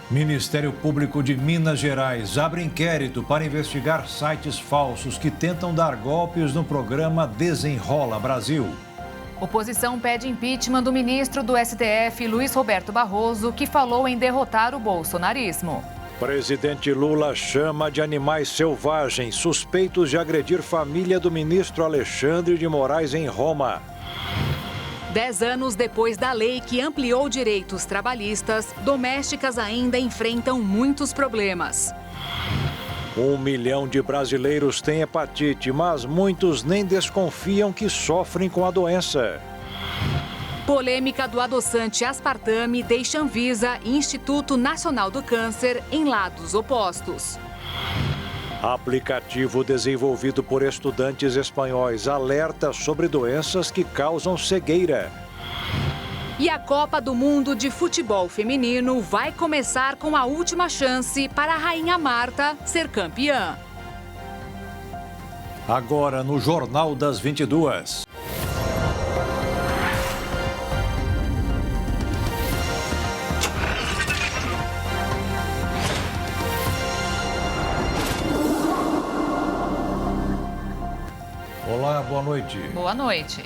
Ministério Público de Minas Gerais abre inquérito para investigar sites falsos que tentam dar golpes no programa Desenrola Brasil. Oposição pede impeachment do ministro do STF, Luiz Roberto Barroso, que falou em derrotar o bolsonarismo. Presidente Lula chama de animais selvagens suspeitos de agredir família do ministro Alexandre de Moraes em Roma. 10 anos depois da lei que ampliou direitos trabalhistas, domésticas ainda enfrentam muitos problemas. 1 milhão de brasileiros têm hepatite, mas muitos nem desconfiam que sofrem com a doença. Polêmica do adoçante aspartame deixa Anvisa e Instituto Nacional do Câncer em lados opostos. Aplicativo desenvolvido por estudantes espanhóis alerta sobre doenças que causam cegueira. E a Copa do Mundo de Futebol Feminino vai começar com a última chance para a Rainha Marta ser campeã. Agora no Jornal das 22. Olá, boa noite. Boa noite.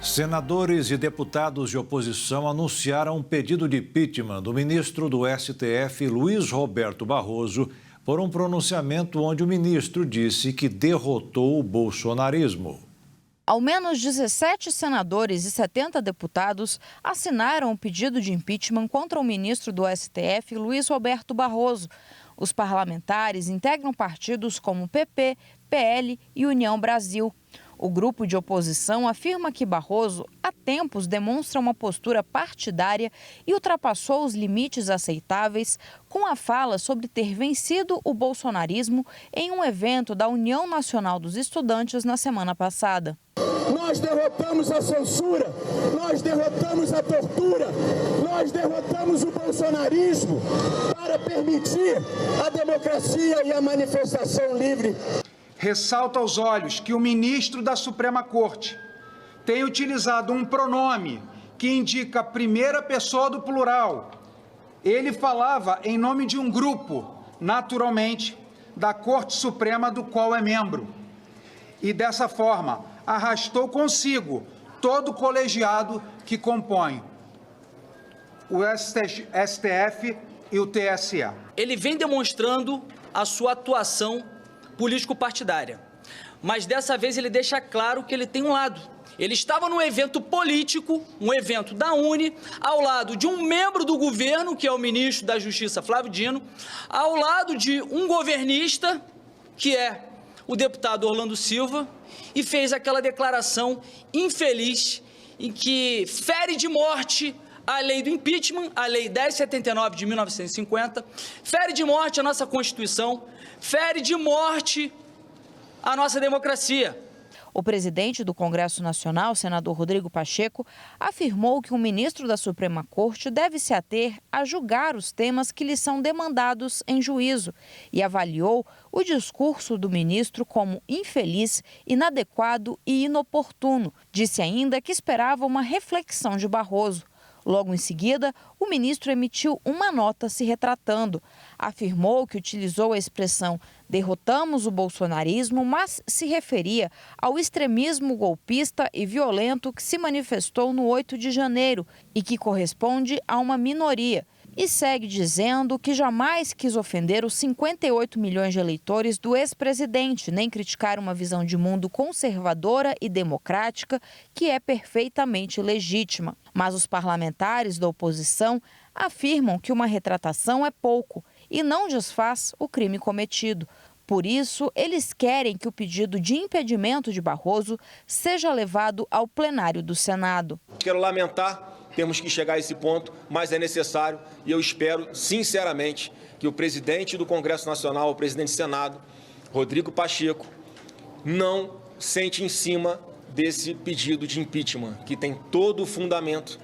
Senadores e deputados de oposição anunciaram um pedido de impeachment do ministro do STF, Luiz Roberto Barroso, por um pronunciamento onde o ministro disse que derrotou o bolsonarismo. Ao menos 17 senadores e 70 deputados assinaram o pedido de impeachment contra o ministro do STF, Luiz Roberto Barroso. Os parlamentares integram partidos como PP, PL e União Brasil. O grupo de oposição afirma que Barroso, há tempos, demonstra uma postura partidária e ultrapassou os limites aceitáveis com a fala sobre ter vencido o bolsonarismo em um evento da União Nacional dos Estudantes na semana passada. Nós derrotamos a censura, nós derrotamos a tortura, nós derrotamos o bolsonarismo para permitir a democracia e a manifestação livre. Ressalta aos olhos que o ministro da Suprema Corte tem utilizado um pronome que indica a primeira pessoa do plural. Ele falava em nome de um grupo, naturalmente, da Corte Suprema do qual é membro. E dessa forma, arrastou consigo todo o colegiado que compõe o STF e o TSE. Ele vem demonstrando a sua atuação político-partidária, mas dessa vez ele deixa claro que ele tem um lado. Ele estava num evento político, um evento da UNE, ao lado de um membro do governo, que é o ministro da Justiça, Flávio Dino, ao lado de um governista, que é o deputado Orlando Silva, e fez aquela declaração infeliz em que fere de morte a lei do impeachment, a lei 1079 de 1950, fere de morte a nossa Constituição, fere de morte a nossa democracia. O presidente do Congresso Nacional, senador Rodrigo Pacheco, afirmou que o ministro da Suprema Corte deve se ater a julgar os temas que lhe são demandados em juízo e avaliou o discurso do ministro como infeliz, inadequado e inoportuno. Disse ainda que esperava uma reflexão de Barroso. Logo em seguida, o ministro emitiu uma nota se retratando. Afirmou que utilizou a expressão derrotamos o bolsonarismo, mas se referia ao extremismo golpista e violento que se manifestou no 8 de janeiro e que corresponde a uma minoria. E segue dizendo que jamais quis ofender os 58 milhões de eleitores do ex-presidente, nem criticar uma visão de mundo conservadora e democrática que é perfeitamente legítima. Mas os parlamentares da oposição afirmam que uma retratação é pouco e não desfaz o crime cometido. Por isso, eles querem que o pedido de impedimento de Barroso seja levado ao plenário do Senado. Quero lamentar. Temos que chegar a esse ponto, mas é necessário e eu espero, sinceramente, que o presidente do Congresso Nacional, o presidente do Senado, Rodrigo Pacheco, não sente em cima desse pedido de impeachment, que tem todo o fundamento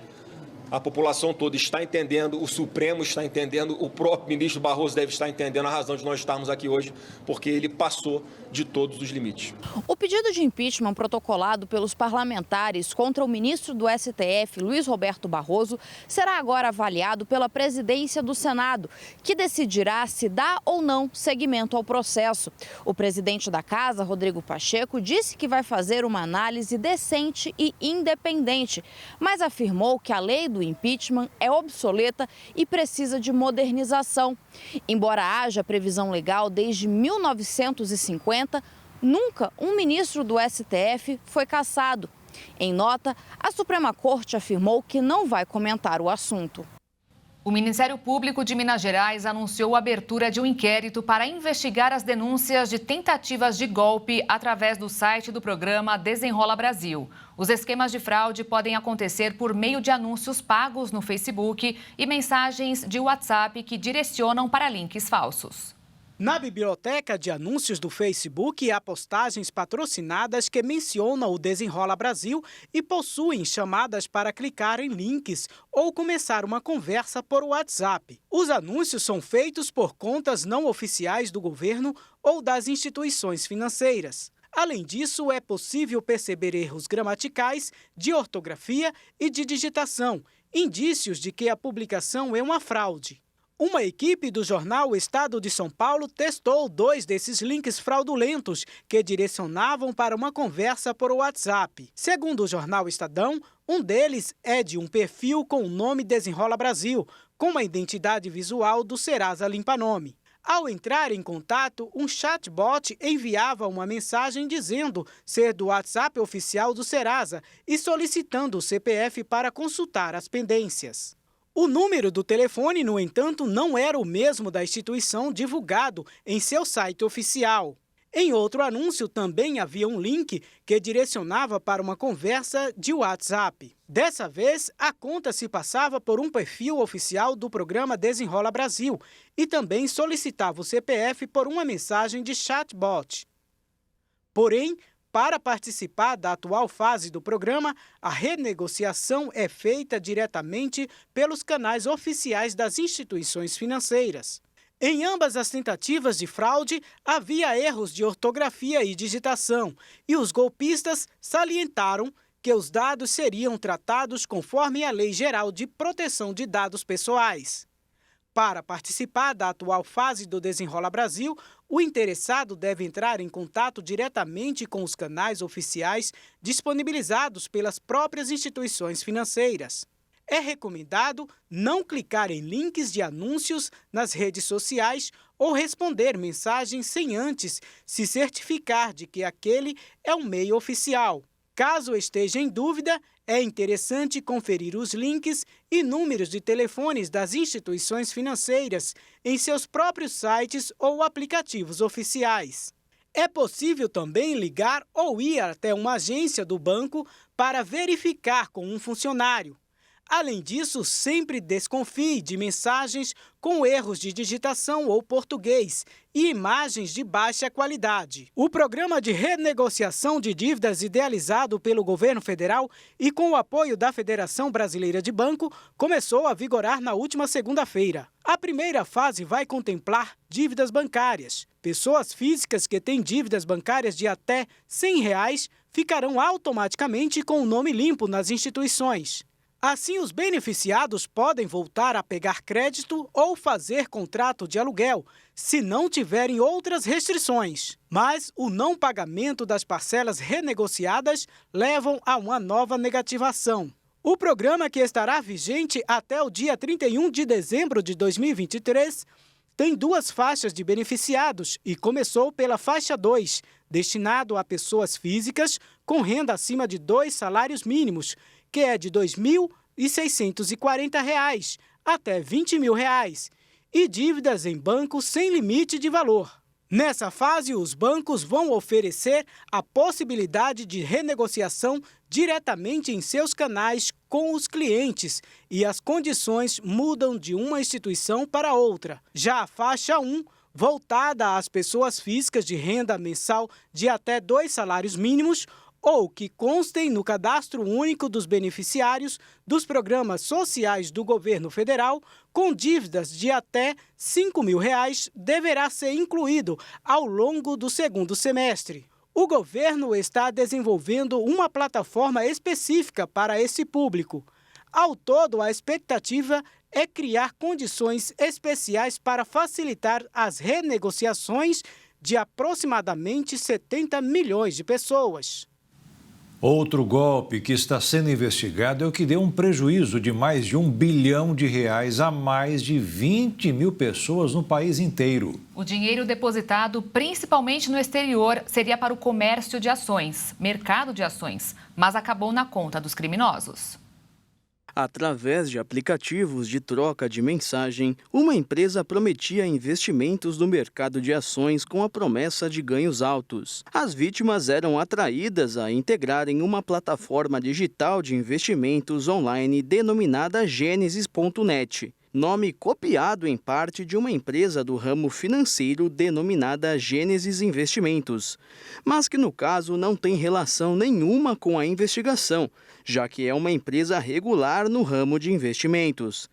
A população toda está entendendo, o Supremo está entendendo, o próprio ministro Barroso deve estar entendendo a razão de nós estarmos aqui hoje, porque ele passou de todos os limites. O pedido de impeachment protocolado pelos parlamentares contra o ministro do STF, Luiz Roberto Barroso, será agora avaliado pela presidência do Senado, que decidirá se dá ou não seguimento ao processo. O presidente da Casa, Rodrigo Pacheco, disse que vai fazer uma análise decente e independente, mas afirmou que a lei do impeachment é obsoleta e precisa de modernização. Embora haja previsão legal desde 1950, nunca um ministro do STF foi cassado. Em nota, a Suprema Corte afirmou que não vai comentar o assunto. O Ministério Público de Minas Gerais anunciou a abertura de um inquérito para investigar as denúncias de tentativas de golpe através do site do programa Desenrola Brasil. Os esquemas de fraude podem acontecer por meio de anúncios pagos no Facebook e mensagens de WhatsApp que direcionam para links falsos. Na biblioteca de anúncios do Facebook, há postagens patrocinadas que mencionam o Desenrola Brasil e possuem chamadas para clicar em links ou começar uma conversa por WhatsApp. Os anúncios são feitos por contas não oficiais do governo ou das instituições financeiras. Além disso, é possível perceber erros gramaticais, de ortografia e de digitação, indícios de que a publicação é uma fraude. Uma equipe do jornal Estado de São Paulo testou 2 desses links fraudulentos que direcionavam para uma conversa por WhatsApp. Segundo o jornal Estadão, um deles é de um perfil com o nome Desenrola Brasil, com a identidade visual do Serasa Limpa Nome. Ao entrar em contato, um chatbot enviava uma mensagem dizendo ser do WhatsApp oficial do Serasa e solicitando o CPF para consultar as pendências. O número do telefone, no entanto, não era o mesmo da instituição divulgado em seu site oficial. Em outro anúncio, também havia um link que direcionava para uma conversa de WhatsApp. Dessa vez, a conta se passava por um perfil oficial do programa Desenrola Brasil e também solicitava o CPF por uma mensagem de chatbot. Porém, para participar da atual fase do programa, a renegociação é feita diretamente pelos canais oficiais das instituições financeiras. Em ambas as tentativas de fraude, havia erros de ortografia e digitação, e os golpistas salientaram que os dados seriam tratados conforme a Lei Geral de Proteção de Dados Pessoais. Para participar da atual fase do Desenrola Brasil, o interessado deve entrar em contato diretamente com os canais oficiais disponibilizados pelas próprias instituições financeiras. É recomendado não clicar em links de anúncios nas redes sociais ou responder mensagens sem antes se certificar de que aquele é um meio oficial. Caso esteja em dúvida, é interessante conferir os links e números de telefones das instituições financeiras em seus próprios sites ou aplicativos oficiais. É possível também ligar ou ir até uma agência do banco para verificar com um funcionário. Além disso, sempre desconfie de mensagens com erros de digitação ou português e imagens de baixa qualidade. O programa de renegociação de dívidas idealizado pelo governo federal e com o apoio da Federação Brasileira de Banco começou a vigorar na última segunda-feira. A primeira fase vai contemplar dívidas bancárias. Pessoas físicas que têm dívidas bancárias de até R$ 100 ficarão automaticamente com o nome limpo nas instituições. Assim, os beneficiados podem voltar a pegar crédito ou fazer contrato de aluguel, se não tiverem outras restrições. Mas o não pagamento das parcelas renegociadas levam a uma nova negativação. O programa, que estará vigente até o dia 31 de dezembro de 2023, tem 2 faixas de beneficiados e começou pela faixa 2, destinado a pessoas físicas com renda acima de 2 salários mínimos, que é de R$ 2.640 até R$ 20.000, e dívidas em bancos sem limite de valor. Nessa fase, os bancos vão oferecer a possibilidade de renegociação diretamente em seus canais com os clientes e as condições mudam de uma instituição para outra. Já a faixa 1, voltada às pessoas físicas de renda mensal de até 2 salários mínimos, ou que constem no Cadastro Único dos Beneficiários dos Programas Sociais do Governo Federal com dívidas de até R$ 5.000 deverá ser incluído ao longo do segundo semestre. O governo está desenvolvendo uma plataforma específica para esse público. Ao todo, a expectativa é criar condições especiais para facilitar as renegociações de aproximadamente 70 milhões de pessoas. Outro golpe que está sendo investigado é o que deu um prejuízo de mais de R$ 1 bilhão a mais de 20 mil pessoas no país inteiro. O dinheiro depositado principalmente no exterior seria para o comércio de ações, mercado de ações, mas acabou na conta dos criminosos. Através de aplicativos de troca de mensagem, uma empresa prometia investimentos no mercado de ações com a promessa de ganhos altos. As vítimas eram atraídas a integrarem uma plataforma digital de investimentos online denominada Gênesis.net. Nome copiado em parte de uma empresa do ramo financeiro denominada Gênesis Investimentos, mas que no caso não tem relação nenhuma com a investigação, já que é uma empresa regular no ramo de investimentos.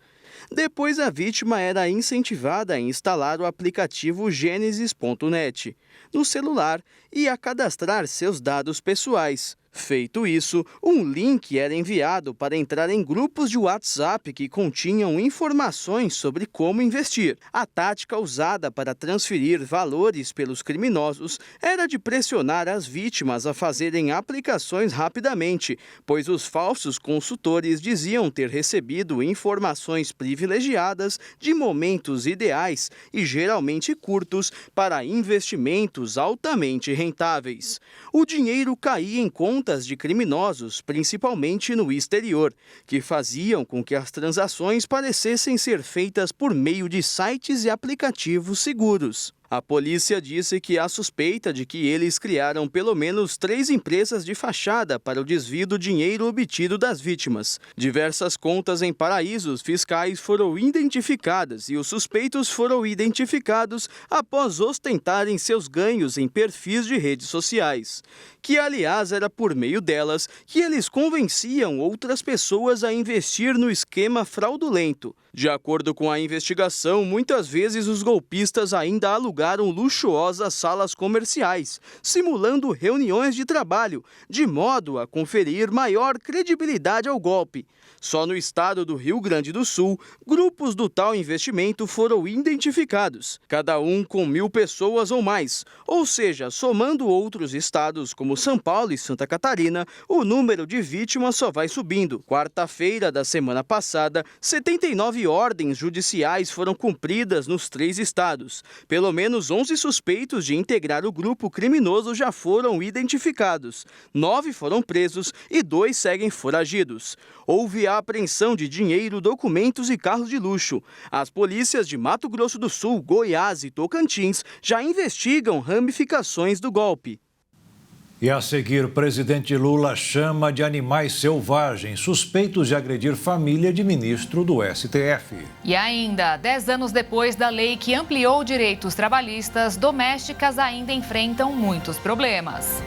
Depois, a vítima era incentivada a instalar o aplicativo Gênesis.net no celular e a cadastrar seus dados pessoais. Feito isso, um link era enviado para entrar em grupos de WhatsApp que continham informações sobre como investir. A tática usada para transferir valores pelos criminosos era de pressionar as vítimas a fazerem aplicações rapidamente, pois os falsos consultores diziam ter recebido informações privilegiadas de momentos ideais e geralmente curtos para investimentos altamente rentáveis. O dinheiro caía em contas de criminosos, principalmente no exterior, que faziam com que as transações parecessem ser feitas por meio de sites e aplicativos seguros. A polícia disse que há suspeita de que eles criaram pelo menos 3 empresas de fachada para o desvio do dinheiro obtido das vítimas. Diversas contas em paraísos fiscais foram identificadas e os suspeitos foram identificados após ostentarem seus ganhos em perfis de redes sociais, que aliás era por meio delas que eles convenciam outras pessoas a investir no esquema fraudulento. De acordo com a investigação, muitas vezes os golpistas ainda alugaram luxuosas salas comerciais, simulando reuniões de trabalho, de modo a conferir maior credibilidade ao golpe. Só no estado do Rio Grande do Sul, grupos do tal investimento foram identificados, cada um com 1.000 pessoas ou mais, ou seja, somando outros estados como São Paulo e Santa Catarina, o número de vítimas só vai subindo. Quarta-feira da semana passada, 79 ordens judiciais foram cumpridas nos 3 estados. Pelo menos 11 suspeitos de integrar o grupo criminoso já foram identificados. 9 foram presos e 2 seguem foragidos. Houve a apreensão de dinheiro, documentos e carros de luxo. As polícias de Mato Grosso do Sul, Goiás e Tocantins já investigam ramificações do golpe. E a seguir, o presidente Lula chama de animais selvagens suspeitos de agredir família de ministro do STF. E ainda, 10 anos depois da lei que ampliou direitos trabalhistas, domésticas ainda enfrentam muitos problemas.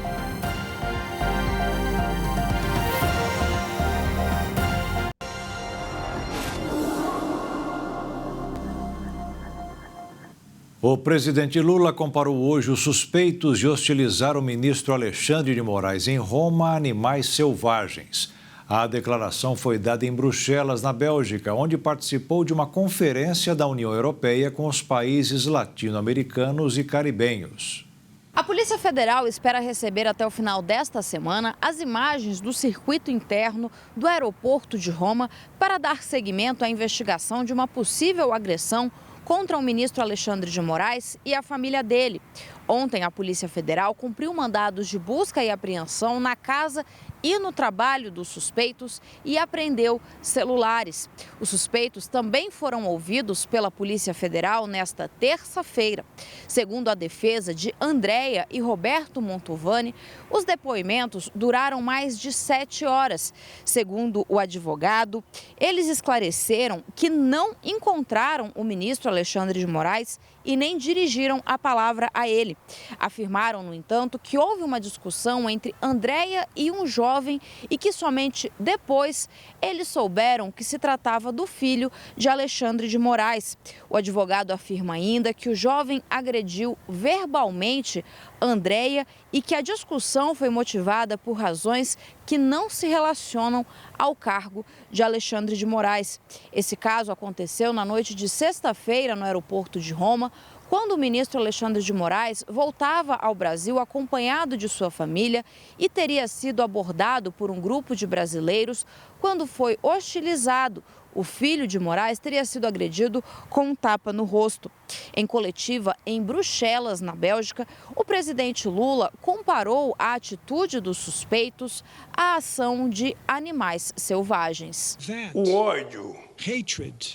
O presidente Lula comparou hoje os suspeitos de hostilizar o ministro Alexandre de Moraes em Roma a animais selvagens. A declaração foi dada em Bruxelas, na Bélgica, onde participou de uma conferência da União Europeia com os países latino-americanos e caribenhos. A Polícia Federal espera receber até o final desta semana as imagens do circuito interno do aeroporto de Roma para dar seguimento à investigação de uma possível agressão contra o ministro Alexandre de Moraes e a família dele. Ontem, a Polícia Federal cumpriu mandados de busca e apreensão na casa ir no trabalho dos suspeitos e apreendeu celulares. Os suspeitos também foram ouvidos pela Polícia Federal nesta terça-feira. Segundo a defesa de Andréia e Roberto Montovani, os depoimentos duraram mais de 7 horas. Segundo o advogado, eles esclareceram que não encontraram o ministro Alexandre de Moraes e nem dirigiram a palavra a ele. Afirmaram, no entanto, que houve uma discussão entre Andréia e um jovem e que somente depois eles souberam que se tratava do filho de Alexandre de Moraes. O advogado afirma ainda que o jovem agrediu verbalmente Andréia e que a discussão foi motivada por razões que não se relacionam ao cargo de Alexandre de Moraes. Esse caso aconteceu na noite de sexta-feira no aeroporto de Roma, quando o ministro Alexandre de Moraes voltava ao Brasil acompanhado de sua família e teria sido abordado por um grupo de brasileiros quando foi hostilizado. O filho de Moraes teria sido agredido com um tapa no rosto. Em coletiva em Bruxelas, na Bélgica, o presidente Lula comparou a atitude dos suspeitos à ação de animais selvagens. O ódio,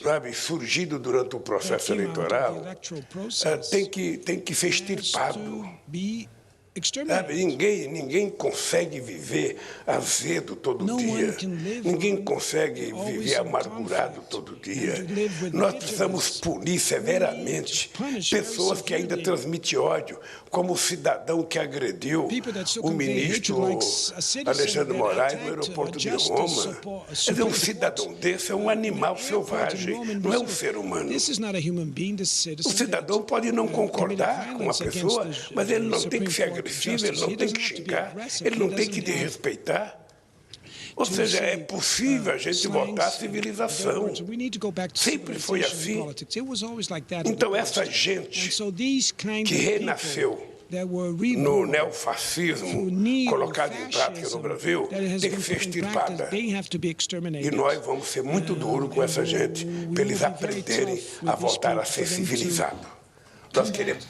sabe, surgido durante o processo eleitoral tem que ser extirpado. Ninguém consegue viver azedo todo dia. Ninguém consegue viver amargurado todo dia. Nós precisamos punir severamente pessoas que ainda transmitem ódio, como o cidadão que agrediu o ministro Alexandre de Moraes no aeroporto de Roma. Um cidadão desse é um animal selvagem, não é um ser humano. O cidadão pode não concordar com a pessoa, mas ele não tem que ser agredido. Ele não tem que xingar, ele não tem que desrespeitar. Ou seja, é possível a gente voltar à civilização. Sempre foi assim. Então, essa gente que renasceu no neofascismo, colocado em prática no Brasil, tem que ser extirpada. E nós vamos ser muito duros com essa gente, para eles aprenderem a voltar a ser civilizados. Nós queremos...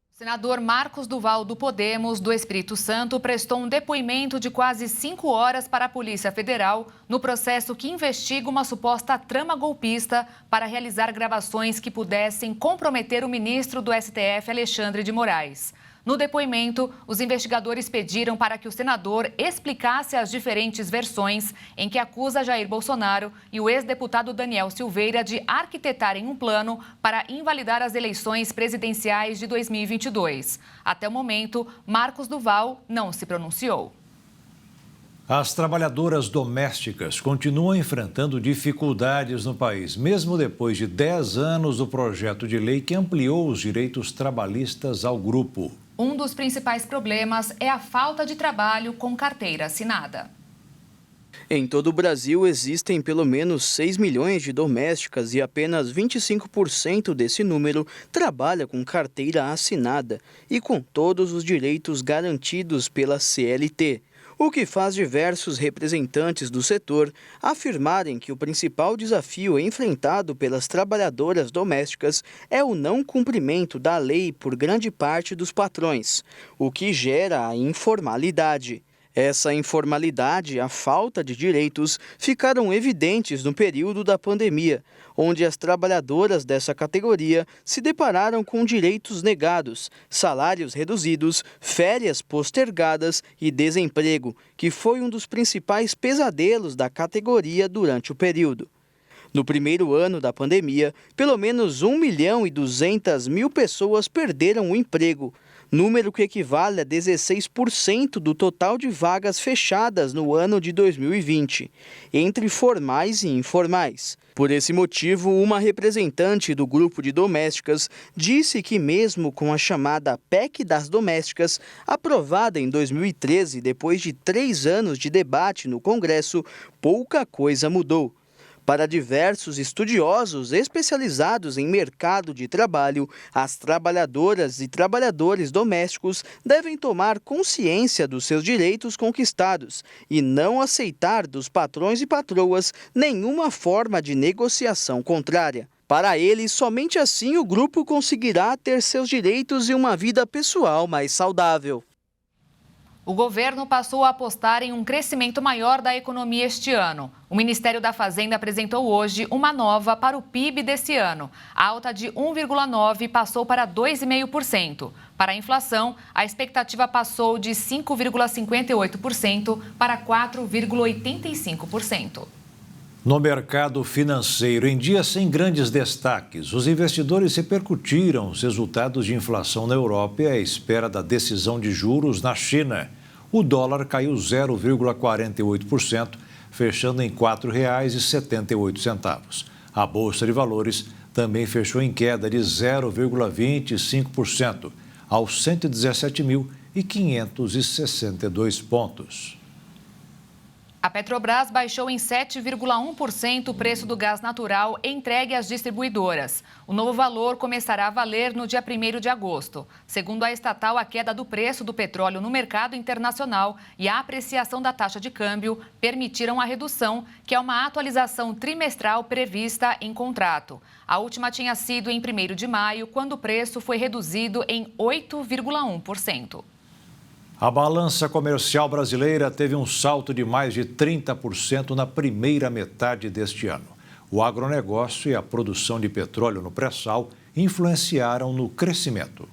O senador Marcos Duval, do Podemos, do Espírito Santo, prestou um depoimento de quase 5 horas para a Polícia Federal no processo que investiga uma suposta trama golpista para realizar gravações que pudessem comprometer o ministro do STF, Alexandre de Moraes. No depoimento, os investigadores pediram para que o senador explicasse as diferentes versões em que acusa Jair Bolsonaro e o ex-deputado Daniel Silveira de arquitetarem um plano para invalidar as eleições presidenciais de 2022. Até o momento, Marcos Duval não se pronunciou. As trabalhadoras domésticas continuam enfrentando dificuldades no país, mesmo depois de 10 anos do projeto de lei que ampliou os direitos trabalhistas ao grupo. Um dos principais problemas é a falta de trabalho com carteira assinada. Em todo o Brasil, existem pelo menos 6 milhões de domésticas e apenas 25% desse número trabalha com carteira assinada e com todos os direitos garantidos pela CLT. O que faz diversos representantes do setor afirmarem que o principal desafio enfrentado pelas trabalhadoras domésticas é o não cumprimento da lei por grande parte dos patrões, o que gera a informalidade. Essa informalidade e a falta de direitos ficaram evidentes no período da pandemia, onde as trabalhadoras dessa categoria se depararam com direitos negados, salários reduzidos, férias postergadas e desemprego, que foi um dos principais pesadelos da categoria durante o período. No primeiro ano da pandemia, pelo menos 1.200.000 pessoas perderam o emprego, número que equivale a 16% do total de vagas fechadas no ano de 2020, entre formais e informais. Por esse motivo, uma representante do grupo de domésticas disse que mesmo com a chamada PEC das domésticas, aprovada em 2013 depois de 3 anos de debate no Congresso, pouca coisa mudou. Para diversos estudiosos especializados em mercado de trabalho, as trabalhadoras e trabalhadores domésticos devem tomar consciência dos seus direitos conquistados e não aceitar dos patrões e patroas nenhuma forma de negociação contrária. Para eles, somente assim o grupo conseguirá ter seus direitos e uma vida pessoal mais saudável. O governo passou a apostar em um crescimento maior da economia este ano. O Ministério da Fazenda apresentou hoje uma nova para o PIB desse ano. A alta de 1,9% passou para 2,5%. Para a inflação, a expectativa passou de 5,58% para 4,85%. No mercado financeiro, em dias sem grandes destaques, os investidores repercutiram os resultados de inflação na Europa e à espera da decisão de juros na China. O dólar caiu 0,48%, fechando em R$ 4,78. A Bolsa de Valores também fechou em queda de 0,25%, aos 117.562 pontos. A Petrobras baixou em 7,1% o preço do gás natural entregue às distribuidoras. O novo valor começará a valer no dia 1º de agosto. Segundo a estatal, a queda do preço do petróleo no mercado internacional e a apreciação da taxa de câmbio permitiram a redução, que é uma atualização trimestral prevista em contrato. A última tinha sido em 1º de maio, quando o preço foi reduzido em 8,1%. A balança comercial brasileira teve um salto de mais de 30% na primeira metade deste ano. O agronegócio e a produção de petróleo no pré-sal influenciaram no crescimento.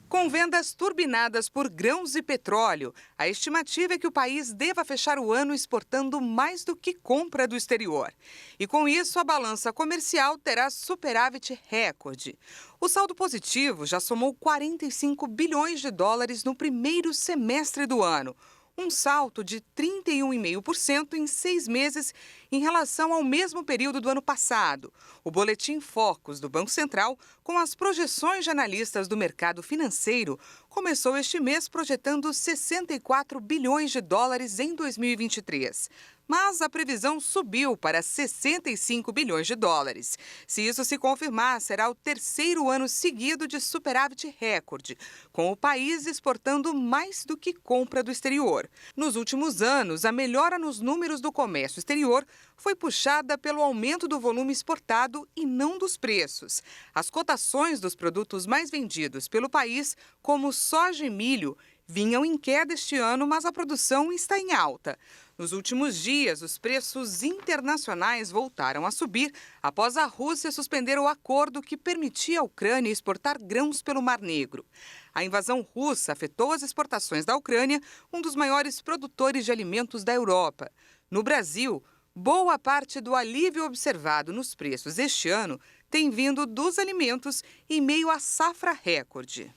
Com vendas turbinadas por grãos e petróleo, a estimativa é que o país deva fechar o ano exportando mais do que compra do exterior. E com isso, a balança comercial terá superávit recorde. O saldo positivo já somou 45 bilhões de dólares no primeiro semestre do ano, um salto de 31,5% em 6 meses em relação ao mesmo período do ano passado. O boletim Focus do Banco Central, com as projeções de analistas do mercado financeiro, começou este mês projetando 64 bilhões de dólares em 2023. Mas a previsão subiu para 65 bilhões de dólares. Se isso se confirmar, será o terceiro ano seguido de superávit recorde, com o país exportando mais do que compra do exterior. Nos últimos anos, a melhora nos números do comércio exterior foi puxada pelo aumento do volume exportado e não dos preços. As cotações dos produtos mais vendidos pelo país, como soja e milho, vinham em queda este ano, mas a produção está em alta. Nos últimos dias, os preços internacionais voltaram a subir após a Rússia suspender o acordo que permitia à Ucrânia exportar grãos pelo Mar Negro. A invasão russa afetou as exportações da Ucrânia, um dos maiores produtores de alimentos da Europa. No Brasil, boa parte do alívio observado nos preços este ano tem vindo dos alimentos em meio à safra recorde.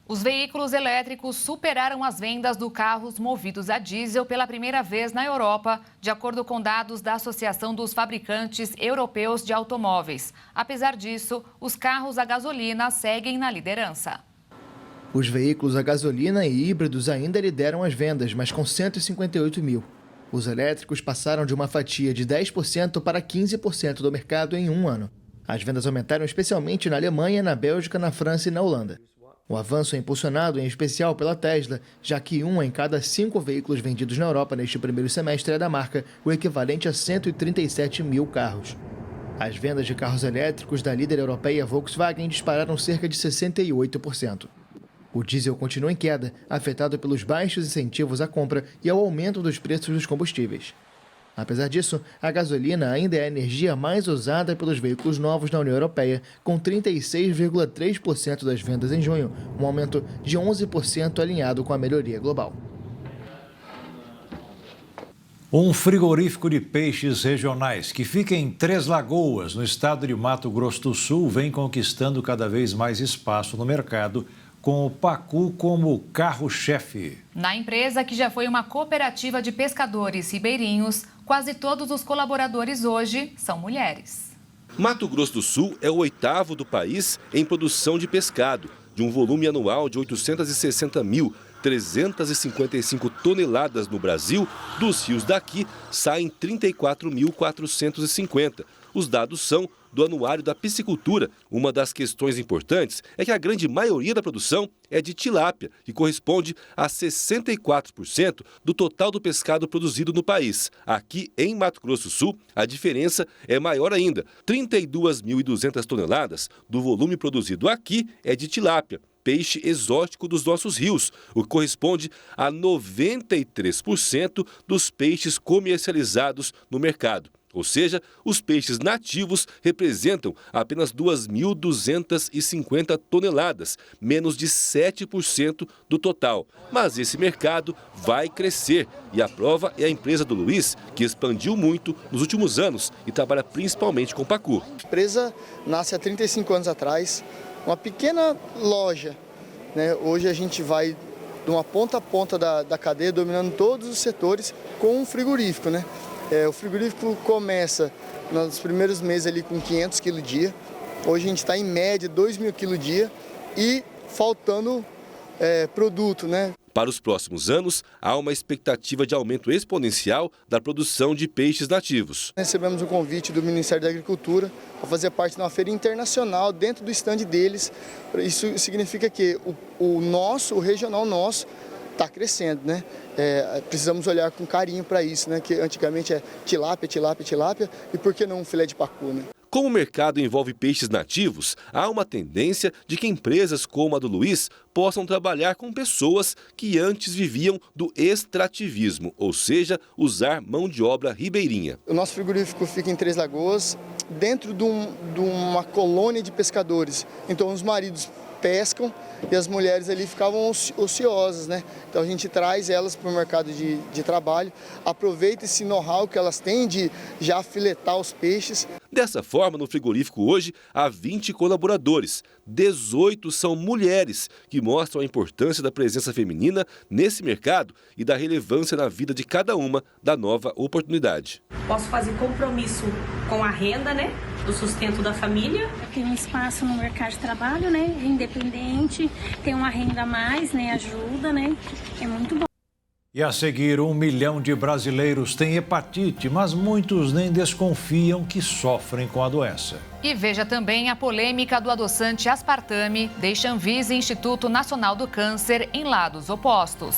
Os veículos elétricos superaram as vendas de carros movidos a diesel pela primeira vez na Europa, de acordo com dados da Associação dos Fabricantes Europeus de Automóveis. Apesar disso, os carros a gasolina seguem na liderança. Os veículos a gasolina e híbridos ainda lideram as vendas, mas com 158 mil. Os elétricos passaram de uma fatia de 10% para 15% do mercado em um ano. As vendas aumentaram especialmente na Alemanha, na Bélgica, na França e na Holanda. O avanço é impulsionado em especial pela Tesla, já que 1 em cada 5 veículos vendidos na Europa neste primeiro semestre é da marca, o equivalente a 137 mil carros. As vendas de carros elétricos da líder europeia Volkswagen dispararam cerca de 68%. O diesel continua em queda, afetado pelos baixos incentivos à compra e ao aumento dos preços dos combustíveis. Apesar disso, a gasolina ainda é a energia mais usada pelos veículos novos na União Europeia, com 36,3% das vendas em junho, um aumento de 11% alinhado com a melhoria global. Um frigorífico de peixes regionais que fica em Três Lagoas, no estado de Mato Grosso do Sul, vem conquistando cada vez mais espaço no mercado, com o pacu como carro-chefe. Na empresa, que já foi uma cooperativa de pescadores ribeirinhos, quase todos os colaboradores hoje são mulheres. Mato Grosso do Sul é o 8º do país em produção de pescado, de um volume anual de 860.355 toneladas no Brasil. Dos rios daqui saem 34.450. Os dados são do Anuário da Piscicultura. Uma das questões importantes é que a grande maioria da produção é de tilápia, que corresponde a 64% do total do pescado produzido no país. Aqui em Mato Grosso do Sul, a diferença é maior ainda. 32.200 toneladas do volume produzido aqui é de tilápia. peixe exótico dos nossos rios, o que corresponde a 93% dos peixes comercializados no mercado. Ou seja, os peixes nativos representam apenas 2.250 toneladas, menos de 7% do total. Mas esse mercado vai crescer e a prova é a empresa do Luiz, que expandiu muito nos últimos anos e trabalha principalmente com pacu. A empresa nasce há 35 anos atrás, uma pequena loja, né? Hoje a gente vai de uma ponta a ponta da cadeia, dominando todos os setores com um frigorífico, né? O frigorífico começa nos primeiros meses ali com 500 kg dia. Hoje a gente está em média 2.000 kg dia e faltando produto, né? Para os próximos anos, há uma expectativa de aumento exponencial da produção de peixes nativos. Recebemos um convite do Ministério da Agricultura para fazer parte de uma feira internacional dentro do stand deles. Isso significa que o regional nosso está crescendo, né? Precisamos olhar com carinho para isso, né? Que antigamente é tilápia, tilápia, tilápia, e por que não um filé de pacu, né? Como o mercado envolve peixes nativos, há uma tendência de que empresas como a do Luiz possam trabalhar com pessoas que antes viviam do extrativismo, ou seja, usar mão de obra ribeirinha. O nosso frigorífico fica em Três Lagoas, dentro de uma colônia de pescadores. Então os maridos pescam e as mulheres ali ficavam ociosas, né? Então a gente traz elas para o mercado de trabalho, aproveita esse know-how que elas têm de já filetar os peixes. Dessa forma, no frigorífico hoje há 20 colaboradores, 18 são mulheres, que mostram a importância da presença feminina nesse mercado e da relevância na vida de cada uma da nova oportunidade. Posso fazer compromisso com a renda, né? Do sustento da família. Tem um espaço no mercado de trabalho, né? Independente, tem uma renda a mais, né? Ajuda, né? É muito bom. E a seguir, 1 milhão de brasileiros têm hepatite, mas muitos nem desconfiam que sofrem com a doença. E veja também a polêmica do adoçante aspartame, deixa Anvisa e Instituto Nacional do Câncer em lados opostos.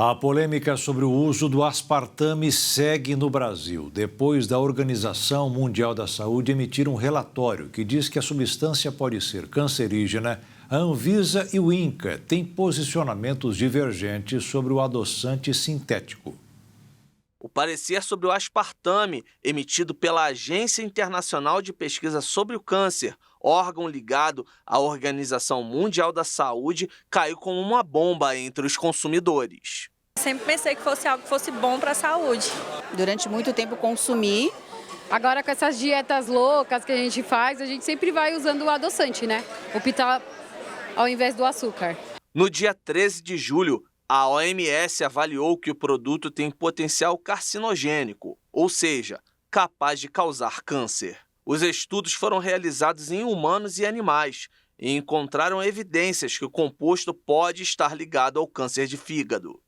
A polêmica sobre o uso do aspartame segue no Brasil, depois da Organização Mundial da Saúde emitir um relatório que diz que a substância pode ser cancerígena. A Anvisa e o INCA têm posicionamentos divergentes sobre o adoçante sintético. O parecer sobre o aspartame, emitido pela Agência Internacional de Pesquisa sobre o Câncer, órgão ligado à Organização Mundial da Saúde, caiu como uma bomba entre os consumidores. Sempre pensei que fosse algo que fosse bom para a saúde. Durante muito tempo consumi. Agora com essas dietas loucas que a gente faz, a gente sempre vai usando o adoçante, né? Optar ao invés do açúcar. No dia 13 de julho, a OMS avaliou que o produto tem potencial carcinogênico, ou seja, capaz de causar câncer. Os estudos foram realizados em humanos e animais e encontraram evidências que o composto pode estar ligado ao câncer de fígado.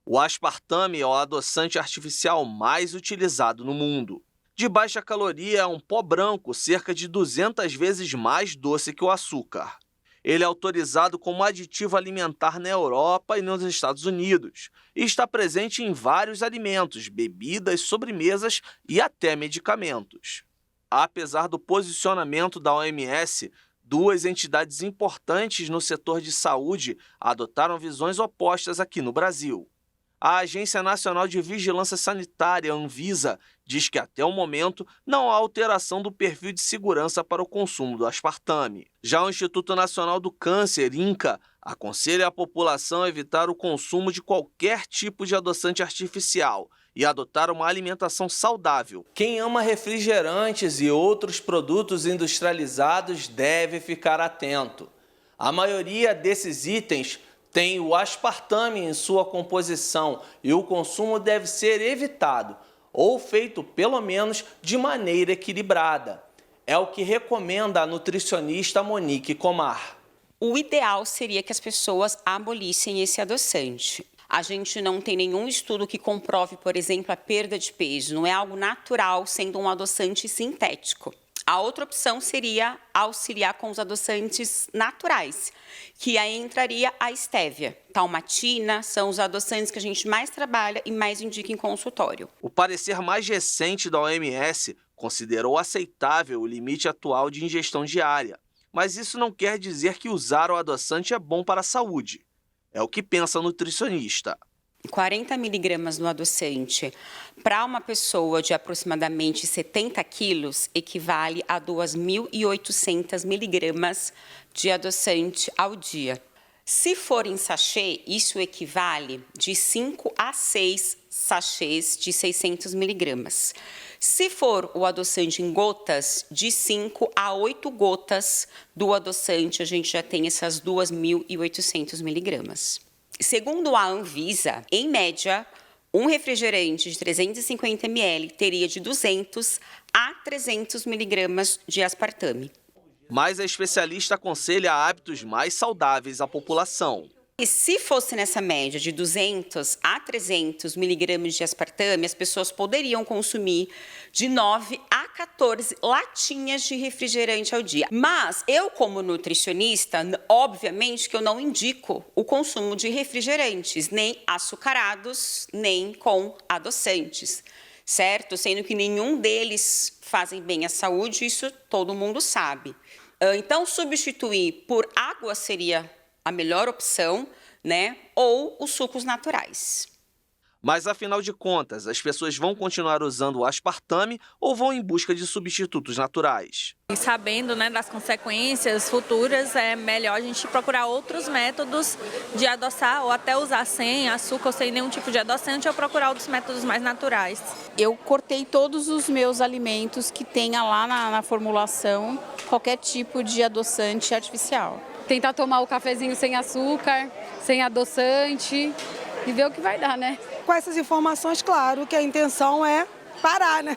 O aspartame é o adoçante artificial mais utilizado no mundo. De baixa caloria, é um pó branco cerca de 200 vezes mais doce que o açúcar. Ele é autorizado como aditivo alimentar na Europa e nos Estados Unidos e está presente em vários alimentos, bebidas, sobremesas e até medicamentos. Apesar do posicionamento da OMS, duas entidades importantes no setor de saúde adotaram visões opostas aqui no Brasil. A Agência Nacional de Vigilância Sanitária, Anvisa, diz que até o momento não há alteração do perfil de segurança para o consumo do aspartame. Já o Instituto Nacional do Câncer, INCA, aconselha a população a evitar o consumo de qualquer tipo de adoçante artificial e adotar uma alimentação saudável. Quem ama refrigerantes e outros produtos industrializados deve ficar atento. A maioria desses itens tem o aspartame em sua composição e o consumo deve ser evitado ou feito pelo menos de maneira equilibrada. É o que recomenda a nutricionista Monique Comar. O ideal seria que as pessoas abolissem esse adoçante. A gente não tem nenhum estudo que comprove, por exemplo, a perda de peso. Não é algo natural sendo um adoçante sintético. A outra opção seria auxiliar com os adoçantes naturais, que aí entraria a estévia. Talmatina são os adoçantes que a gente mais trabalha e mais indica em consultório. O parecer mais recente da OMS considerou aceitável o limite atual de ingestão diária, mas isso não quer dizer que usar o adoçante é bom para a saúde. É o que pensa a nutricionista. 40 miligramas no adoçante para uma pessoa de aproximadamente 70 quilos equivale a 2.800 miligramas de adoçante ao dia. Se for em sachê, isso equivale de 5 a 6 sachês de 600 miligramas. Se for o adoçante em gotas, de 5 a 8 gotas do adoçante, a gente já tem essas 2.800 miligramas. Segundo a Anvisa, em média, um refrigerante de 350 ml teria de 200 a 300 miligramas de aspartame. Mas a especialista aconselha hábitos mais saudáveis à população. E se fosse nessa média de 200 a 300 miligramas de aspartame, as pessoas poderiam consumir de 9 a 14 latinhas de refrigerante ao dia. Mas eu, como nutricionista, obviamente que eu não indico o consumo de refrigerantes, nem açucarados, nem com adoçantes, certo? Sendo que nenhum deles fazem bem à saúde, isso todo mundo sabe. Então, substituir por água seria a melhor opção, né? Ou os sucos naturais. Mas, afinal de contas, as pessoas vão continuar usando o aspartame ou vão em busca de substitutos naturais? E sabendo, né, das consequências futuras, é melhor a gente procurar outros métodos de adoçar ou até usar sem açúcar ou sem nenhum tipo de adoçante ou procurar outros métodos mais naturais. Eu cortei todos os meus alimentos que tenha lá na formulação qualquer tipo de adoçante artificial. Tentar tomar o cafezinho sem açúcar, sem adoçante e ver o que vai dar, né? Com essas informações, claro que a intenção é parar, né?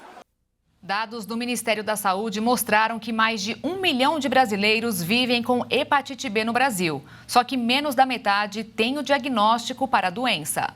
Dados do Ministério da Saúde mostraram que mais de 1 milhão de brasileiros vivem com hepatite B no Brasil. Só que menos da metade tem o diagnóstico para a doença.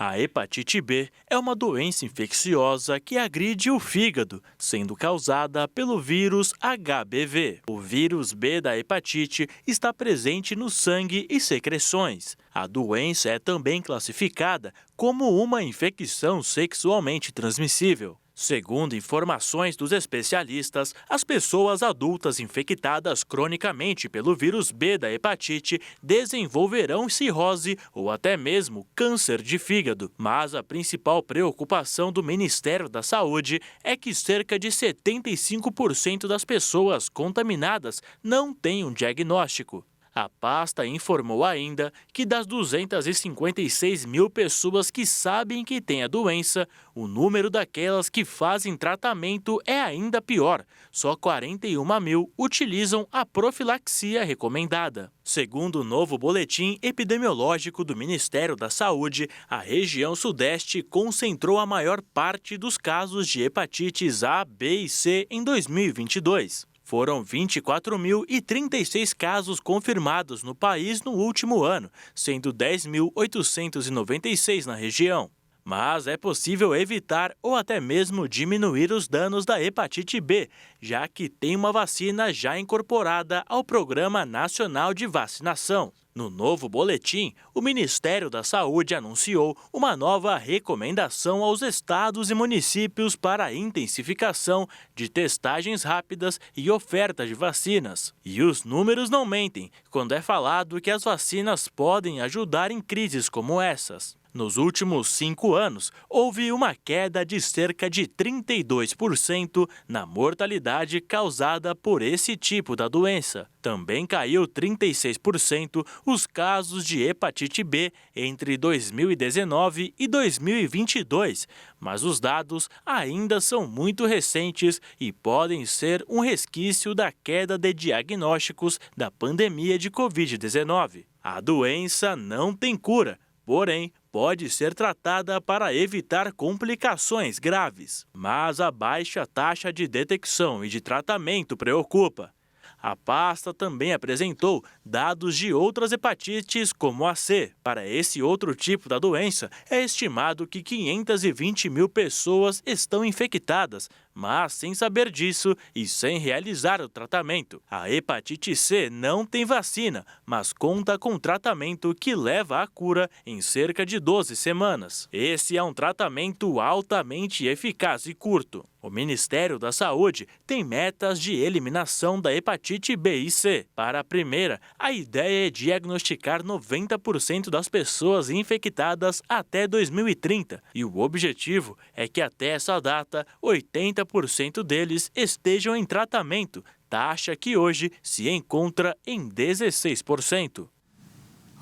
A hepatite B é uma doença infecciosa que agride o fígado, sendo causada pelo vírus HBV. O vírus B da hepatite está presente no sangue e secreções. A doença é também classificada como uma infecção sexualmente transmissível. Segundo informações dos especialistas, as pessoas adultas infectadas cronicamente pelo vírus B da hepatite desenvolverão cirrose ou até mesmo câncer de fígado. Mas a principal preocupação do Ministério da Saúde é que cerca de 75% das pessoas contaminadas não têm um diagnóstico. A pasta informou ainda que das 256 mil pessoas que sabem que têm a doença, o número daquelas que fazem tratamento é ainda pior. Só 41 mil utilizam a profilaxia recomendada. Segundo o novo boletim epidemiológico do Ministério da Saúde, a região Sudeste concentrou a maior parte dos casos de hepatites A, B e C em 2022. Foram 24.036 casos confirmados no país no último ano, sendo 10.896 na região. Mas é possível evitar ou até mesmo diminuir os danos da hepatite B, já que tem uma vacina já incorporada ao Programa Nacional de Vacinação. No novo boletim, o Ministério da Saúde anunciou uma nova recomendação aos estados e municípios para a intensificação de testagens rápidas e oferta de vacinas. E os números não mentem quando é falado que as vacinas podem ajudar em crises como essas. Nos últimos 5 anos, houve uma queda de cerca de 32% na mortalidade causada por esse tipo da doença. Também caiu 36% os casos de hepatite B entre 2019 e 2022, mas os dados ainda são muito recentes e podem ser um resquício da queda de diagnósticos da pandemia de Covid-19. A doença não tem cura, porém, pode ser tratada para evitar complicações graves. Mas a baixa taxa de detecção e de tratamento preocupa. A pasta também apresentou dados de outras hepatites, como a C. Para esse outro tipo da doença, é estimado que 520 mil pessoas estão infectadas, mas sem saber disso e sem realizar o tratamento. A hepatite C não tem vacina, mas conta com tratamento que leva à cura em cerca de 12 semanas. Esse é um tratamento altamente eficaz e curto. O Ministério da Saúde tem metas de eliminação da hepatite B e C. Para a primeira, a ideia é diagnosticar 90% das pessoas infectadas até 2030. E o objetivo é que até essa data, 80% deles estejam em tratamento, taxa que hoje se encontra em 16%.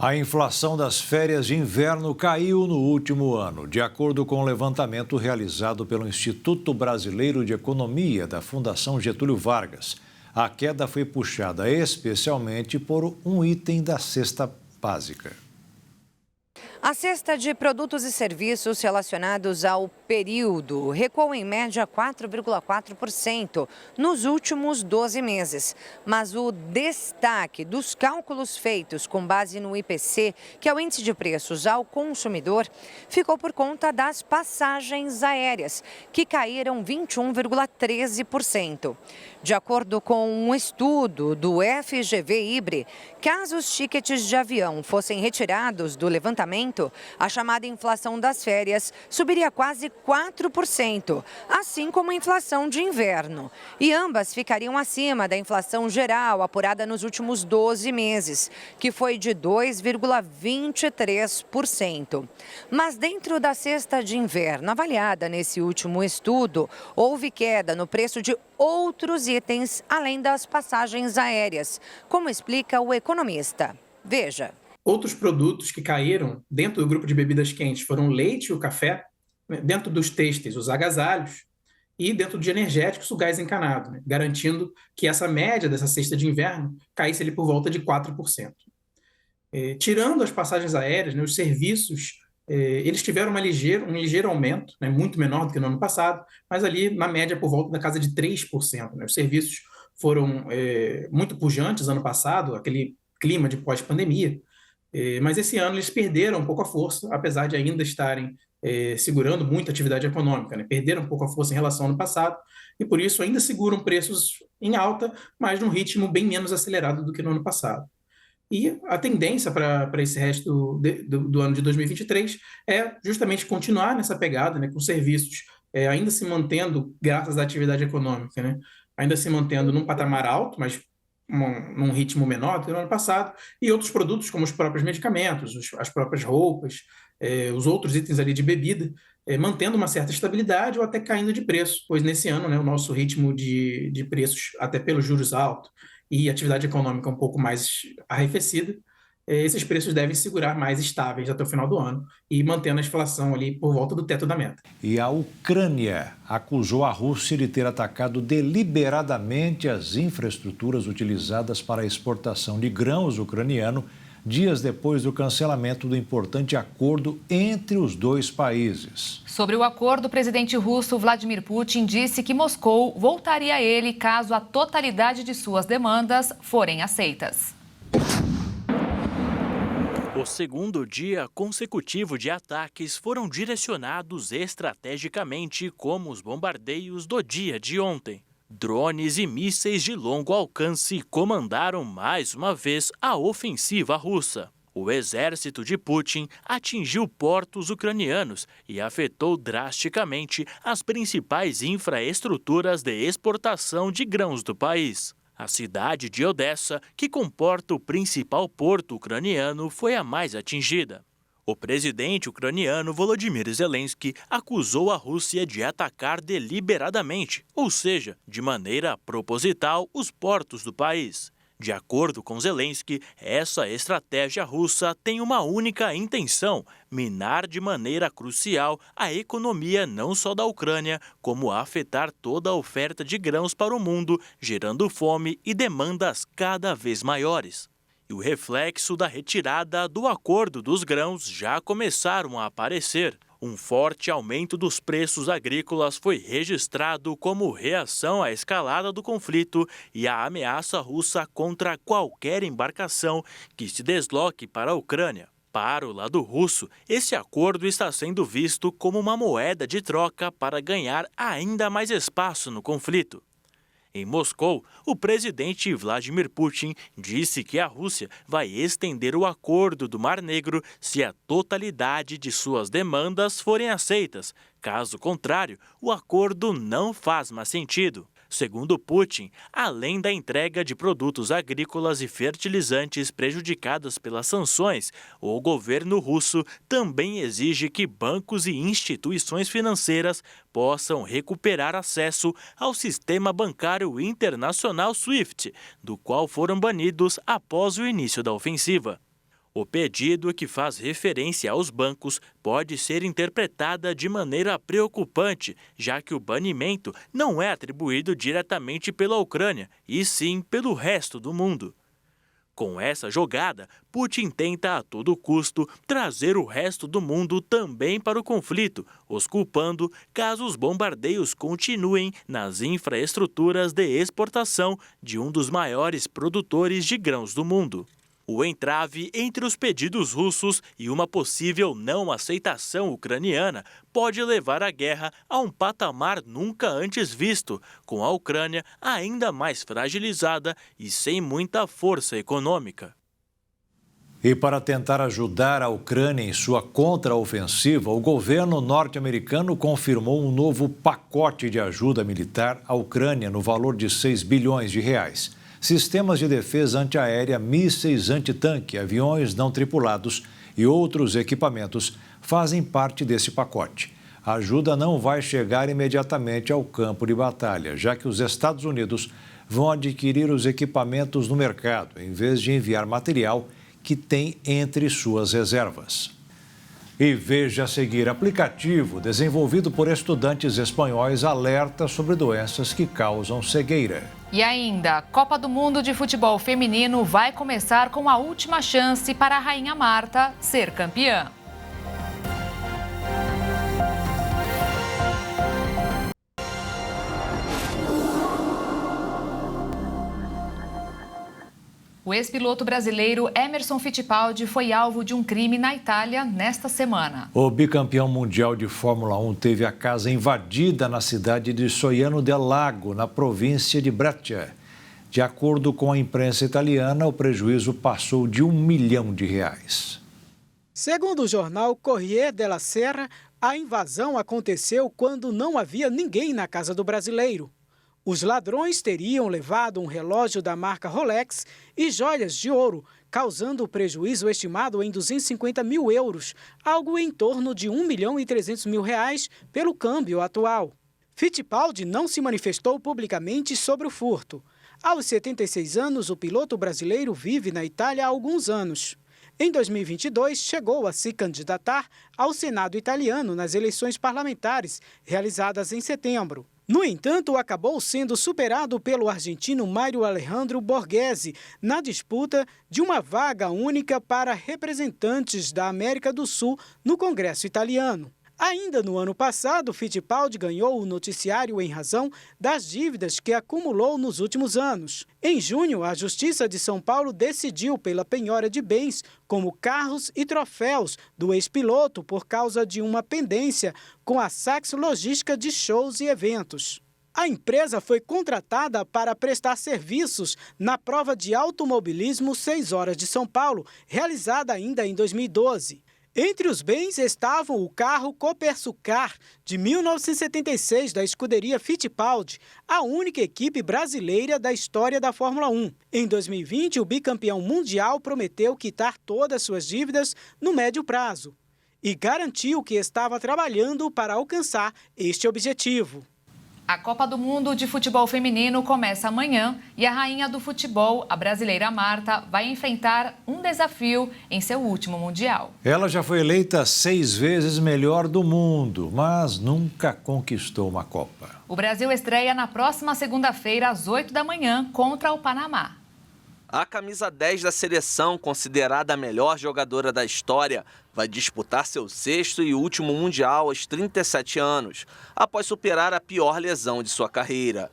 A inflação das férias de inverno caiu no último ano. De acordo com o levantamento realizado pelo Instituto Brasileiro de Economia da Fundação Getúlio Vargas, a queda foi puxada especialmente por um item da cesta básica. A cesta de produtos e serviços relacionados ao período recuou em média 4,4% nos últimos 12 meses. Mas o destaque dos cálculos feitos com base no IPC, que é o Índice de Preços ao Consumidor, ficou por conta das passagens aéreas, que caíram 21,13%. De acordo com um estudo do FGV Ibre, caso os tickets de avião fossem retirados do levantamento, a chamada inflação das férias subiria quase 4%, assim como a inflação de inverno. E ambas ficariam acima da inflação geral apurada nos últimos 12 meses, que foi de 2,23%. Mas dentro da cesta de inverno avaliada nesse último estudo, houve queda no preço de outros itens, além das passagens aéreas, como explica o economista. Veja. Outros produtos que caíram dentro do grupo de bebidas quentes foram o leite e o café, dentro dos têxteis, os agasalhos, e dentro de energéticos, o gás encanado, garantindo que essa média dessa cesta de inverno caísse ali por volta de 4%. Tirando as passagens aéreas, os serviços, eles tiveram um ligeiro aumento, muito menor do que no ano passado, mas ali na média por volta da casa de 3%. Os serviços foram muito pujantes ano passado, aquele clima de pós-pandemia, mas esse ano eles perderam um pouco a força, apesar de ainda estarem segurando muita atividade econômica, perderam um pouco a força em relação ao ano passado, e por isso ainda seguram preços em alta, mas num ritmo bem menos acelerado do que no ano passado. E a tendência para esse resto do ano de 2023 é justamente continuar nessa pegada, com serviços ainda se mantendo, graças à atividade econômica, ainda se mantendo num patamar alto, mas num ritmo menor do que no ano passado, e outros produtos, como os próprios medicamentos, as próprias roupas, os outros itens ali de bebida, mantendo uma certa estabilidade ou até caindo de preço, pois nesse ano o nosso ritmo de preços, até pelos juros altos e atividade econômica um pouco mais arrefecida, esses preços devem segurar mais estáveis até o final do ano e mantendo a inflação ali por volta do teto da meta. E a Ucrânia acusou a Rússia de ter atacado deliberadamente as infraestruturas utilizadas para a exportação de grãos ucraniano, dias depois do cancelamento do importante acordo entre os dois países. Sobre o acordo, o presidente russo Vladimir Putin disse que Moscou voltaria a ele caso a totalidade de suas demandas forem aceitas. O segundo dia consecutivo de ataques foram direcionados estrategicamente como os bombardeios do dia de ontem. Drones e mísseis de longo alcance comandaram mais uma vez a ofensiva russa. O exército de Putin atingiu portos ucranianos e afetou drasticamente as principais infraestruturas de exportação de grãos do país. A cidade de Odessa, que comporta o principal porto ucraniano, foi a mais atingida. O presidente ucraniano Volodymyr Zelensky acusou a Rússia de atacar deliberadamente, ou seja, de maneira proposital, os portos do país. De acordo com Zelensky, essa estratégia russa tem uma única intenção: minar de maneira crucial a economia não só da Ucrânia, como afetar toda a oferta de grãos para o mundo, gerando fome e demandas cada vez maiores. E o reflexo da retirada do acordo dos grãos já começaram a aparecer. Um forte aumento dos preços agrícolas foi registrado como reação à escalada do conflito e à ameaça russa contra qualquer embarcação que se desloque para a Ucrânia. Para o lado russo, esse acordo está sendo visto como uma moeda de troca para ganhar ainda mais espaço no conflito. Em Moscou, o presidente Vladimir Putin disse que a Rússia vai estender o acordo do Mar Negro se a totalidade de suas demandas forem aceitas. Caso contrário, o acordo não faz mais sentido. Segundo Putin, além da entrega de produtos agrícolas e fertilizantes prejudicados pelas sanções, o governo russo também exige que bancos e instituições financeiras possam recuperar acesso ao sistema bancário internacional SWIFT, do qual foram banidos após o início da ofensiva. O pedido, que faz referência aos bancos, pode ser interpretada de maneira preocupante, já que o banimento não é atribuído diretamente pela Ucrânia, e sim pelo resto do mundo. Com essa jogada, Putin tenta a todo custo trazer o resto do mundo também para o conflito, os culpando caso os bombardeios continuem nas infraestruturas de exportação de um dos maiores produtores de grãos do mundo. O entrave entre os pedidos russos e uma possível não aceitação ucraniana pode levar a guerra a um patamar nunca antes visto, com a Ucrânia ainda mais fragilizada e sem muita força econômica. E para tentar ajudar a Ucrânia em sua contraofensiva, o governo norte-americano confirmou um novo pacote de ajuda militar à Ucrânia no valor de 6 bilhões de reais. Sistemas de defesa antiaérea, mísseis antitanque, aviões não tripulados e outros equipamentos fazem parte desse pacote. A ajuda não vai chegar imediatamente ao campo de batalha, já que os Estados Unidos vão adquirir os equipamentos no mercado, em vez de enviar material que tem entre suas reservas. E veja a seguir: aplicativo desenvolvido por estudantes espanhóis alerta sobre doenças que causam cegueira. E ainda, Copa do Mundo de Futebol Feminino vai começar com a última chance para a Rainha Marta ser campeã. O ex-piloto brasileiro Emerson Fittipaldi foi alvo de um crime na Itália nesta semana. O bicampeão mundial de Fórmula 1 teve a casa invadida na cidade de Soiano del Lago, na província de Brescia. De acordo com a imprensa italiana, o prejuízo passou de R$1 milhão. Segundo o jornal Corriere della Sera, a invasão aconteceu quando não havia ninguém na casa do brasileiro. Os ladrões teriam levado um relógio da marca Rolex e joias de ouro, causando prejuízo estimado em 250 mil euros, algo em torno de R$1.300.000 pelo câmbio atual. Fittipaldi não se manifestou publicamente sobre o furto. Aos 76 anos, o piloto brasileiro vive na Itália há alguns anos. Em 2022, chegou a se candidatar ao Senado italiano nas eleições parlamentares, realizadas em setembro. No entanto, acabou sendo superado pelo argentino Mário Alejandro Borghese na disputa de uma vaga única para representantes da América do Sul no Congresso italiano. Ainda no ano passado, Fittipaldi ganhou o noticiário em razão das dívidas que acumulou nos últimos anos. Em junho, a Justiça de São Paulo decidiu pela penhora de bens, como carros e troféus, do ex-piloto por causa de uma pendência com a Sachs Logística de shows e eventos. A empresa foi contratada para prestar serviços na prova de automobilismo 6 horas de São Paulo, realizada ainda em 2012. Entre os bens estavam o carro Copersucar, de 1976, da escuderia Fittipaldi, a única equipe brasileira da história da Fórmula 1. Em 2020, o bicampeão mundial prometeu quitar todas suas dívidas no médio prazo e garantiu que estava trabalhando para alcançar este objetivo. A Copa do Mundo de Futebol Feminino começa amanhã e a rainha do futebol, a brasileira Marta, vai enfrentar um desafio em seu último Mundial. Ela já foi eleita 6 vezes melhor do mundo, mas nunca conquistou uma Copa. O Brasil estreia na próxima segunda-feira, às 8 da manhã, contra o Panamá. A camisa 10 da seleção, considerada a melhor jogadora da história, vai disputar seu 6º e último Mundial aos 37 anos, após superar a pior lesão de sua carreira.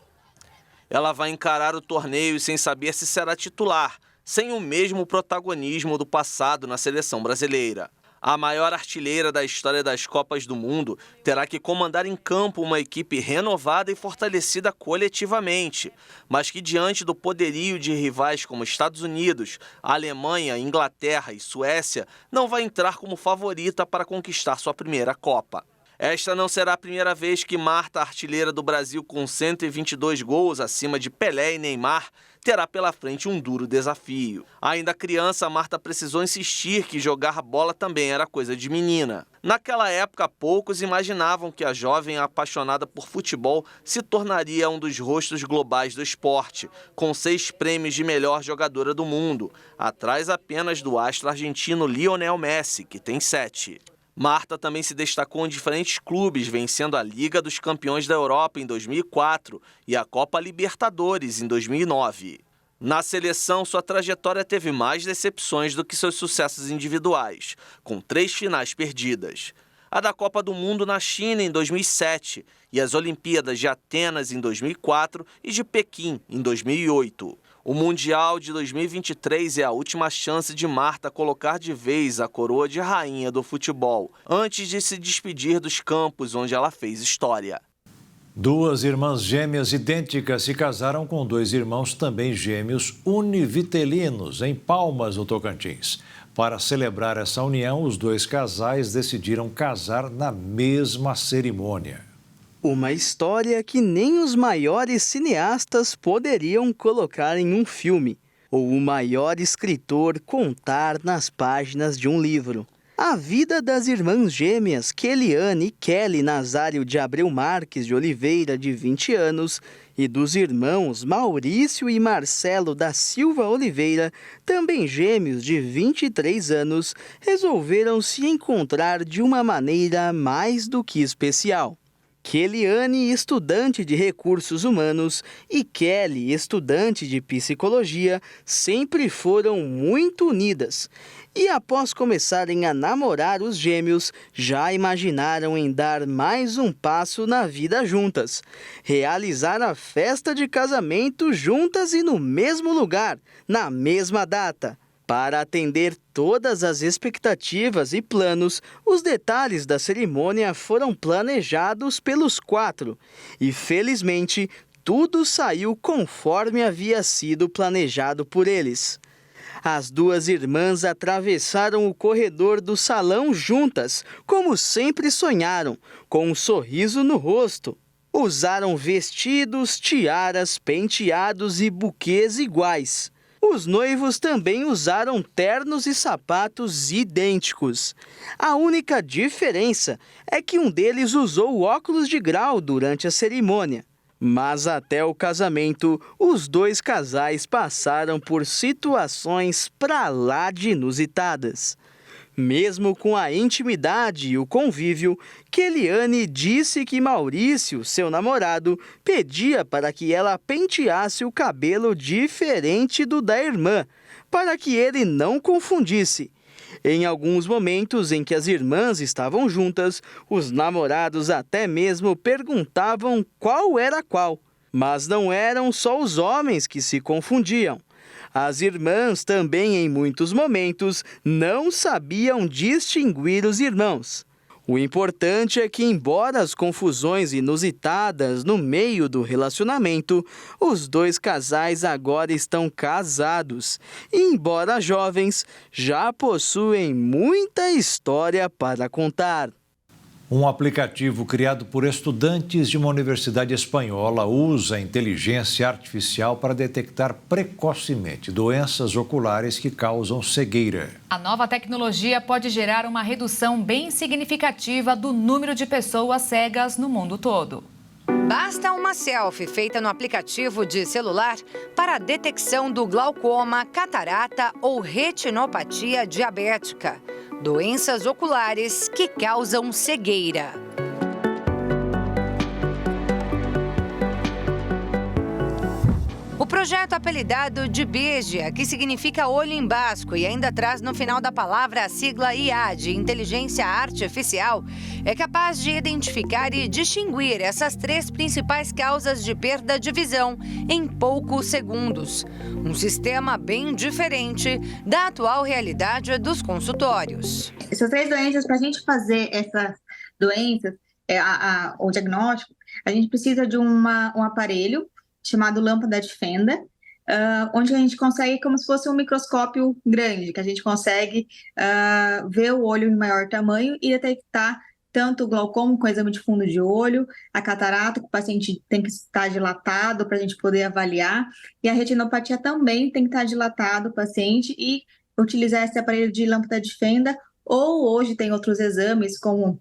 Ela vai encarar o torneio sem saber se será titular, sem o mesmo protagonismo do passado na seleção brasileira. A maior artilheira da história das Copas do Mundo terá que comandar em campo uma equipe renovada e fortalecida coletivamente, mas que, diante do poderio de rivais como Estados Unidos, Alemanha, Inglaterra e Suécia, não vai entrar como favorita para conquistar sua primeira Copa. Esta não será a primeira vez que Marta, artilheira do Brasil com 122 gols acima de Pelé e Neymar, terá pela frente um duro desafio. Ainda criança, Marta precisou insistir que jogar bola também era coisa de menina. Naquela época, poucos imaginavam que a jovem apaixonada por futebol se tornaria um dos rostos globais do esporte, com 6 prêmios de melhor jogadora do mundo, atrás apenas do astro argentino Lionel Messi, que tem 7. Marta também se destacou em diferentes clubes, vencendo a Liga dos Campeões da Europa em 2004 e a Copa Libertadores em 2009. Na seleção, sua trajetória teve mais decepções do que seus sucessos individuais, com 3 finais perdidas. A da Copa do Mundo na China em 2007 e as Olimpíadas de Atenas em 2004 e de Pequim em 2008. O Mundial de 2023 é a última chance de Marta colocar de vez a coroa de rainha do futebol, antes de se despedir dos campos onde ela fez história. 2 irmãs gêmeas idênticas se casaram com 2 irmãos também gêmeos univitelinos, em Palmas, no Tocantins. Para celebrar essa união, os 2 casais decidiram casar na mesma cerimônia. Uma história que nem os maiores cineastas poderiam colocar em um filme, ou o maior escritor contar nas páginas de um livro. A vida das irmãs gêmeas Keliane e Kelly Nazário de Abreu Marques de Oliveira, de 20 anos, e dos irmãos Maurício e Marcelo da Silva Oliveira, também gêmeos de 23 anos, resolveram se encontrar de uma maneira mais do que especial. Keliane, estudante de recursos humanos, e Kelly, estudante de psicologia, sempre foram muito unidas. E após começarem a namorar, os gêmeos já imaginaram em dar mais um passo na vida juntas. Realizar a festa de casamento juntas e no mesmo lugar, na mesma data. Para atender todas as expectativas e planos, os detalhes da cerimônia foram planejados pelos 4 e, felizmente, tudo saiu conforme havia sido planejado por eles. As 2 irmãs atravessaram o corredor do salão juntas, como sempre sonharam, com um sorriso no rosto. Usaram vestidos, tiaras, penteados e buquês iguais. Os noivos também usaram ternos e sapatos idênticos. A única diferença é que um deles usou óculos de grau durante a cerimônia. Mas até o casamento, os 2 casais passaram por situações pra lá de inusitadas. Mesmo com a intimidade e o convívio, Keliane disse que Maurício, seu namorado, pedia para que ela penteasse o cabelo diferente do da irmã, para que ele não confundisse. Em alguns momentos em que as irmãs estavam juntas, os namorados até mesmo perguntavam qual era qual. Mas não eram só os homens que se confundiam. As irmãs também, em muitos momentos, não sabiam distinguir os irmãos. O importante é que, embora as confusões inusitadas no meio do relacionamento, os 2 casais agora estão casados e, embora jovens, já possuem muita história para contar. Um aplicativo criado por estudantes de uma universidade espanhola usa a inteligência artificial para detectar precocemente doenças oculares que causam cegueira. A nova tecnologia pode gerar uma redução bem significativa do número de pessoas cegas no mundo todo. Basta uma selfie feita no aplicativo de celular para a detecção do glaucoma, catarata ou retinopatia diabética. Doenças oculares que causam cegueira. O projeto apelidado de BIGIA, que significa olho em basco e ainda traz no final da palavra a sigla IA, de Inteligência Artificial, é capaz de identificar e distinguir essas 3 principais causas de perda de visão em poucos segundos. Um sistema bem diferente da atual realidade dos consultórios. Essas 3 doenças, para a gente fazer essas doenças, o diagnóstico, a gente precisa de um aparelho chamado lâmpada de Fenda, onde a gente consegue, como se fosse um microscópio grande, que a gente consegue ver o olho em maior tamanho e detectar tanto o glaucoma com exame de fundo de olho, a catarata, que o paciente tem que estar dilatado para a gente poder avaliar, e a retinopatia também tem que estar dilatado o paciente e utilizar esse aparelho de lâmpada de Fenda, ou hoje tem outros exames, como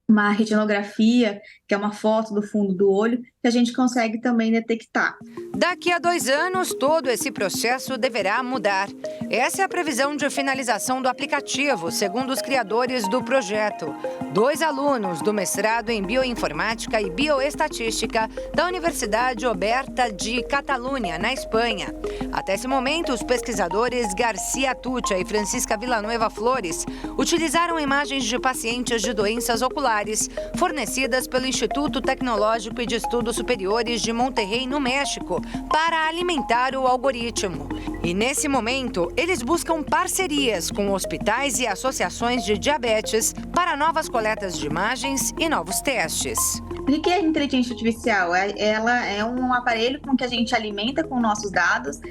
uma retinografia, que é uma foto do fundo do olho, que a gente consegue também detectar. Daqui a 2 anos, todo esse processo deverá mudar. Essa é a previsão de finalização do aplicativo, segundo os criadores do projeto. 2 alunos do mestrado em Bioinformática e Bioestatística da Universidade Oberta de Catalunha, na Espanha. Até esse momento, os pesquisadores Garcia Tuccia e Francisca Villanueva Flores utilizaram imagens de pacientes de doenças oculares fornecidas pelo Instituto Tecnológico e de Estudos Superiores de Monterrey, no México, para alimentar o algoritmo. E nesse momento, eles buscam parcerias com hospitais e associações de diabetes para novas coletas de imagens e novos testes. O que é a inteligência artificial? Ela é um aparelho com que a gente alimenta com nossos dados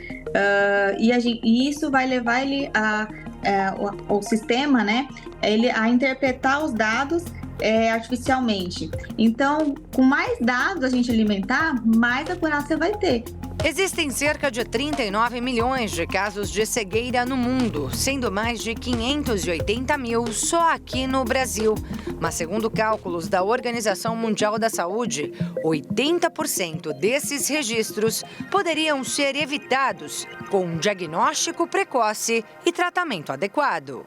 e isso vai levar ele o sistema, né, a interpretar os dados artificialmente. Então, com mais dados a gente alimentar, mais acurácia vai ter. Existem cerca de 39 milhões de casos de cegueira no mundo, sendo mais de 580 mil só aqui no Brasil. Mas, segundo cálculos da Organização Mundial da Saúde, 80% desses registros poderiam ser evitados com um diagnóstico precoce e tratamento adequado.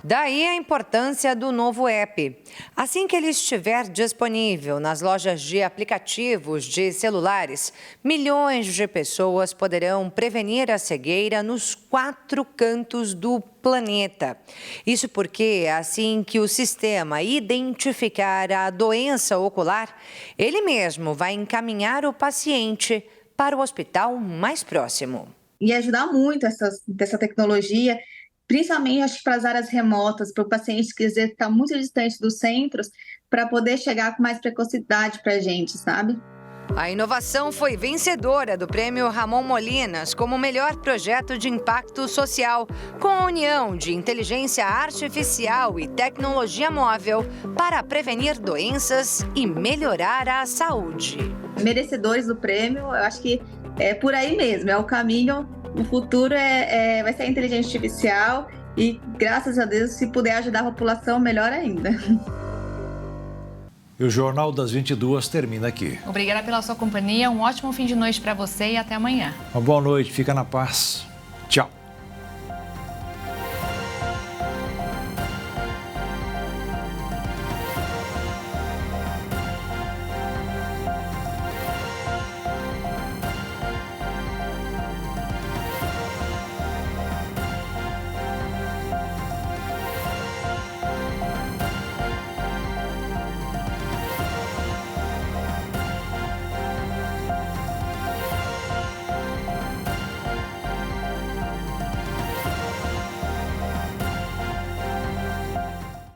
Daí a importância do novo app. Assim que ele estiver disponível nas lojas de aplicativos de celulares, milhões de pessoas poderão prevenir a cegueira nos 4 cantos do planeta. Isso porque, assim que o sistema identificar a doença ocular, ele mesmo vai encaminhar o paciente para o hospital mais próximo. E ajudar muito essa tecnologia, principalmente acho que para as áreas remotas, para o paciente que às vezes está muito distante dos centros, para poder chegar com mais precocidade para a gente, sabe? A inovação foi vencedora do Prêmio Ramon Molinas como melhor projeto de impacto social, com a união de inteligência artificial e tecnologia móvel para prevenir doenças e melhorar a saúde. Merecedores do prêmio, eu acho que é por aí mesmo, é o caminho. O futuro vai ser a inteligência artificial e, graças a Deus, se puder ajudar a população, melhor ainda. E o Jornal das 22 termina aqui. Obrigada pela sua companhia, um ótimo fim de noite para você e até amanhã. Uma boa noite, fica na paz. Tchau.